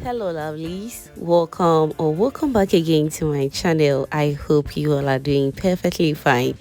Hello lovelies, welcome back again to my channel. I hope you all are doing perfectly fine.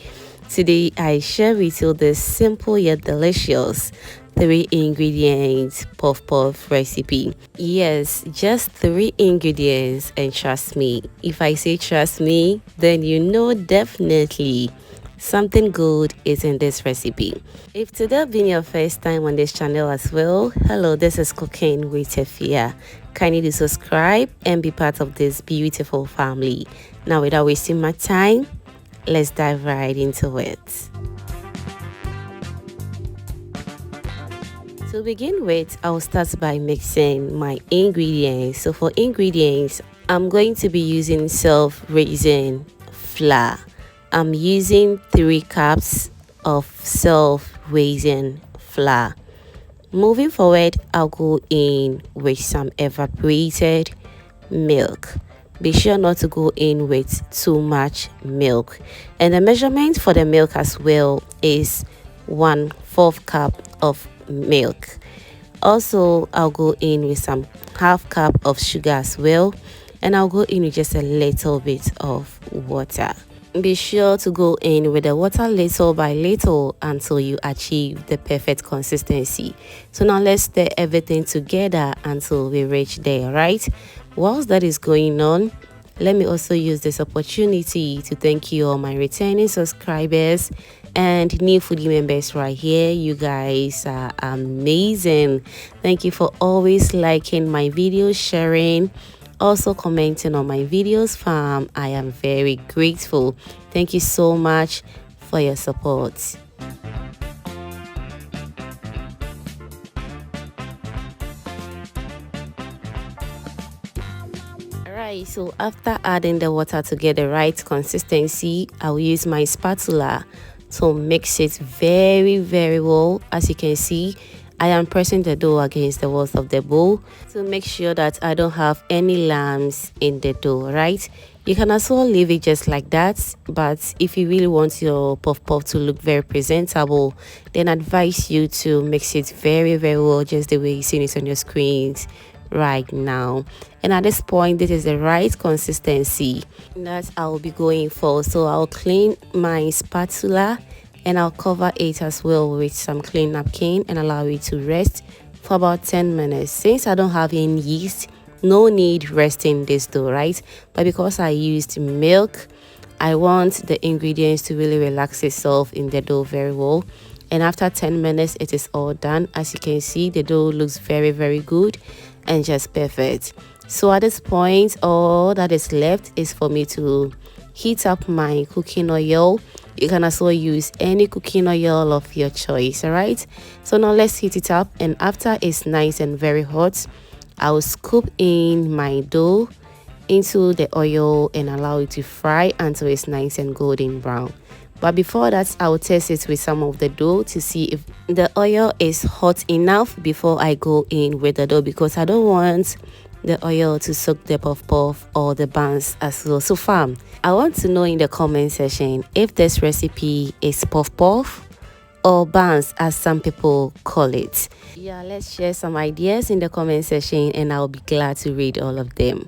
Today I share with you this simple yet delicious 3 ingredients puff puff recipe. Yes, just 3 ingredients, and trust me, if I say trust me, then you know definitely something good is in this recipe. If today been your first time on this channel as well, hello, this is Cooking with Tefia. Kindly do subscribe and be part of this beautiful family. Now without wasting my time, let's dive right into it. To begin with, I'll start by mixing my ingredients. So for ingredients, I'm going to be using self-raising flour. I'm using 3 cups of self-raising flour. Moving forward, I'll go in with some evaporated milk. Be sure not to go in with too much milk. And the measurement for the milk as well is 1/4 cup of milk. Also, I'll go in with some half cup of sugar as well. And I'll go in with just a little bit of water. Be sure to go in with the water little by little until you achieve the perfect consistency. So now let's stir everything together until we reach there, right? Whilst that is going on, let me also use this opportunity to thank you all my returning subscribers and new foodie members right here. You guys are amazing. Thank you for always liking my videos, sharing, also commenting on my videos, fam. I am very grateful. Thank you so much for your support. Alright, so after adding the water to get the right consistency, I'll use my spatula to mix it very well. As you can see, I am pressing the dough against the walls of the bowl to make sure that I don't have any lumps in the dough, right? You can as well leave it just like that, but if you really want your puff puff to look very presentable, then I advise you to mix it very well, just the way you see it on your screens right now. And at this point, this is the right consistency that I'll be going for. So I'll clean my spatula and I'll cover it as well with some clean napkin and allow it to rest for about 10 minutes. Since I don't have any yeast, no need resting this dough, right? But because I used milk, I want the ingredients to really relax itself in the dough very well. And after 10 minutes, it is all done. As you can see, the dough looks very good and just perfect. So at this point, all that is left is for me to heat up my cooking oil. You can also use any cooking oil of your choice. All right, so now let's heat it up, and after it's nice and very hot, I will scoop in my dough into the oil and allow it to fry until it's nice and golden brown. But before that, I will test it with some of the dough to see if the oil is hot enough before I go in with the dough, because I don't want the oil to soak the puff puff or the buns as well. So fam, I want to know in the comment section if this recipe is puff puff or buns as some people call it. Yeah, let's share some ideas in the comment section and I'll be glad to read all of them.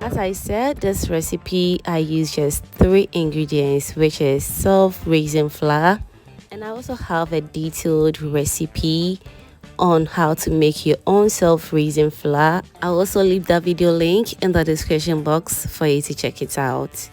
As I said, this recipe I use just 3 ingredients, which is self-raising flour. And I also have a detailed recipe on how to make your own self-raising flour. I'll also leave that video link in the description box for you to check it out.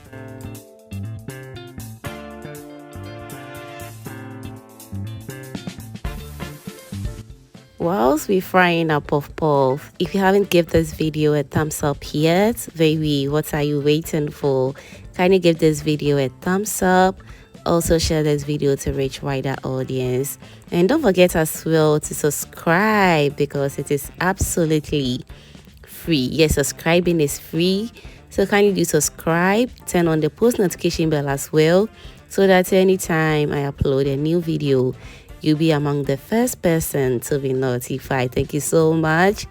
Whilst we're frying our puff puff, if you haven't given this video a thumbs up yet, baby, what are you waiting for? Kindly give this video a thumbs up. Also share this video to reach wider audience, and don't forget as well to subscribe because it is absolutely free. Yes, subscribing is free, so kindly do subscribe. Turn on the post notification bell as well, so that anytime I upload a new video, you'll be among the first person to be notified. Thank you so much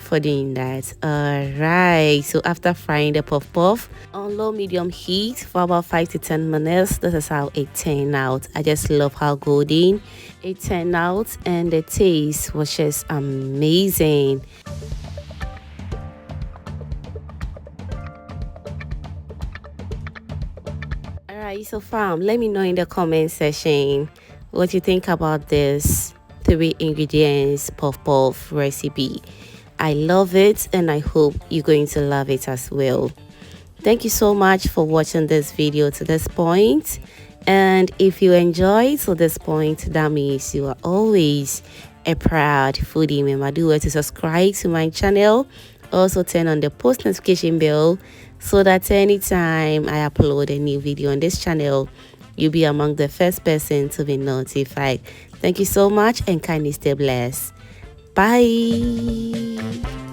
for doing that. All right, so after frying the puff puff on low medium heat for about 5 to 10 minutes, this is how it turned out. I just love how golden it turned out, and the taste was just amazing. Alright, so fam, let me know in the comment section what you think about this 3 ingredients puff puff recipe. I love it, and I hope you're going to love it as well. Thank you so much for watching this video to this point, and if you enjoyed to this point, that means you are always a proud foodie. Remember, do well to subscribe to my channel. Also turn on the post notification bell so that anytime I upload a new video on this channel, you'll be among the first person to be notified. Thank you so much, and kindly stay blessed. Bye.